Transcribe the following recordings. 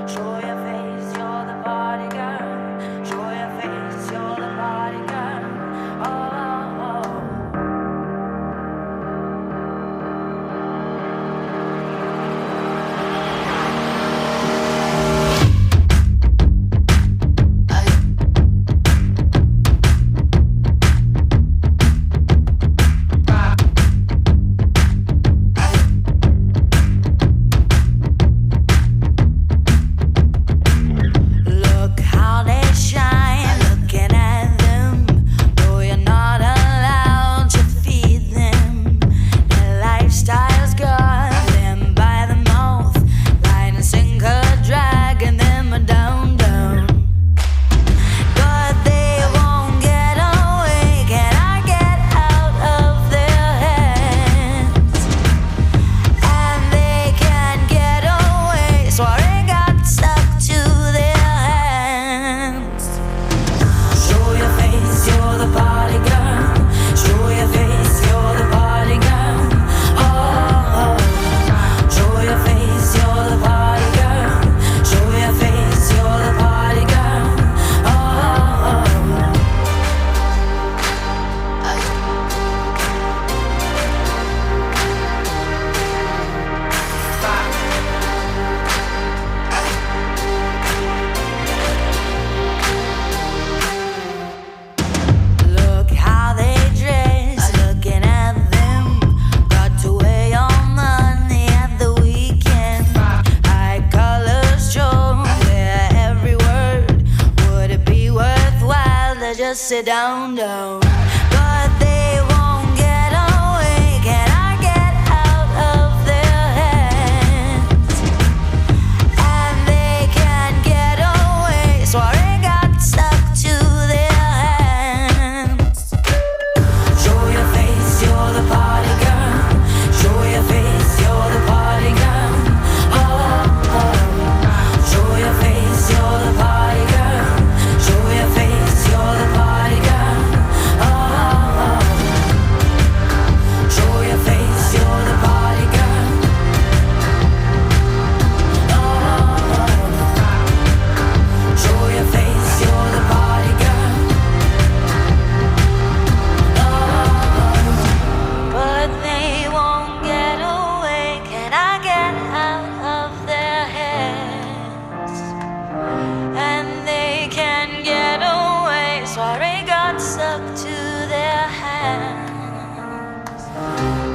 Show your face, you're the party girl. Show your face, you're the party girl. Oh, oh, oh. Just sit down, but they won't get away. Can I get out of their hands? And they can't get away, so I got stuck to their hands. Show your face, you're the party girl. Show your face, you're the party girl. Oh, oh. Show your face, you're the party girl. Show your face, you're the party girl. Oh, oh. Show your face, you're the party girl. Oh, oh. Show your face, you're the party girl. Oh, but they won't get away. Can I get out of their heads? And they can't get away, so I got stuck to their hands.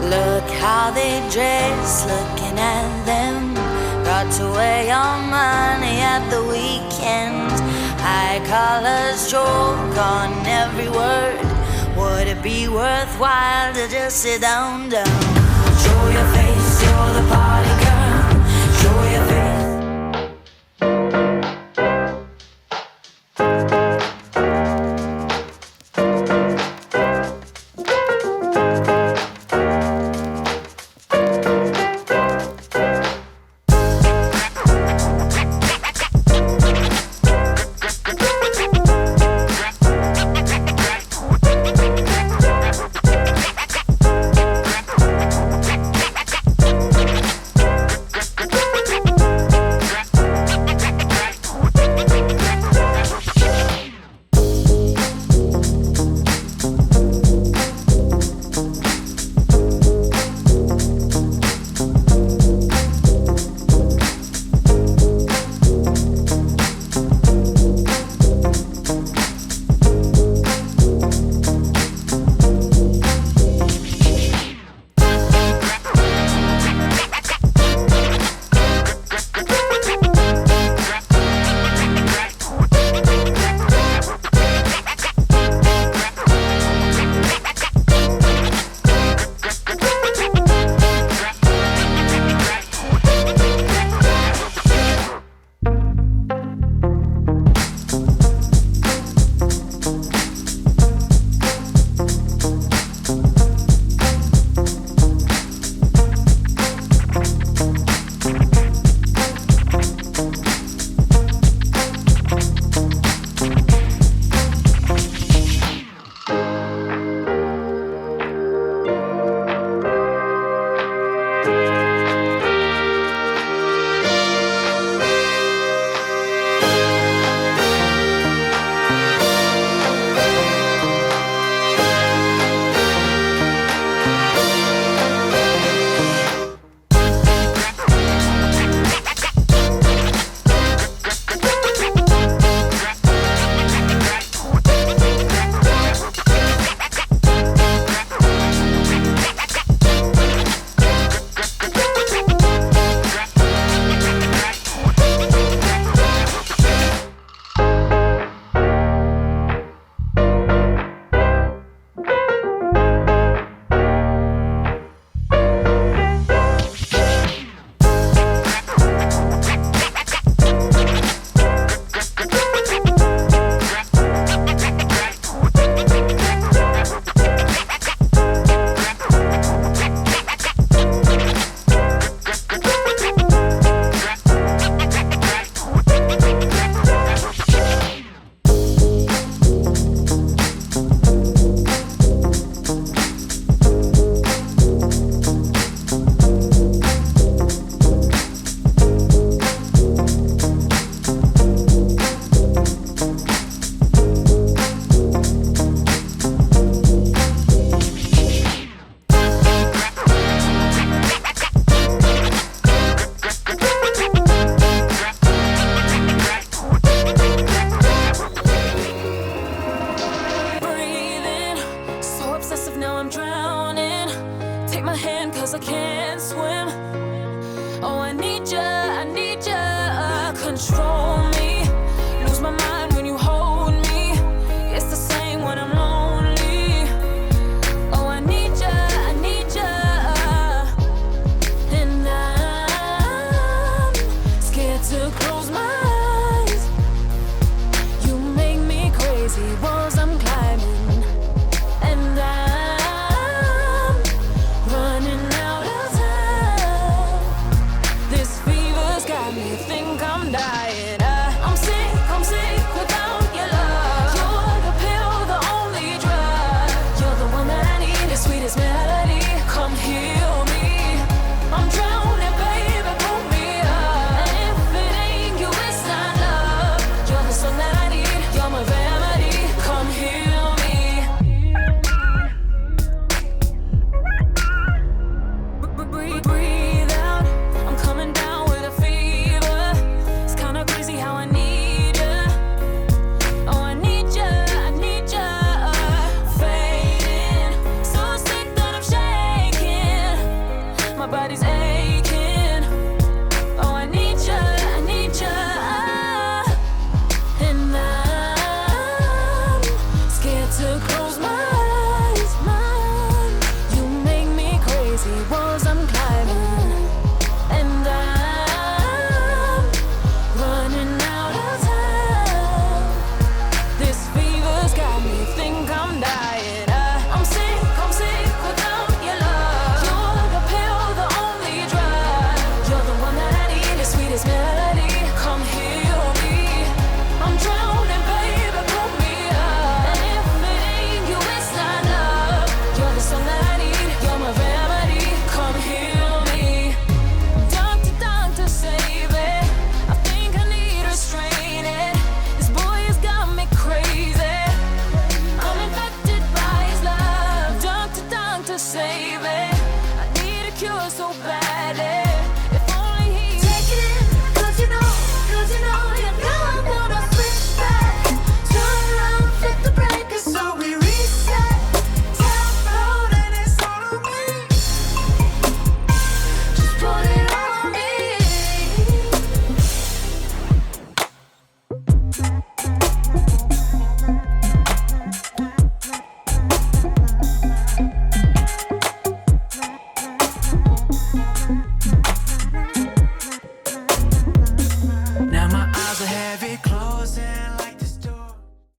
Look how they dress, looking at them. Got to wear your money at the weekend. High collars, joke on every word. Would it be worthwhile to just sit down? Show your face, you're the party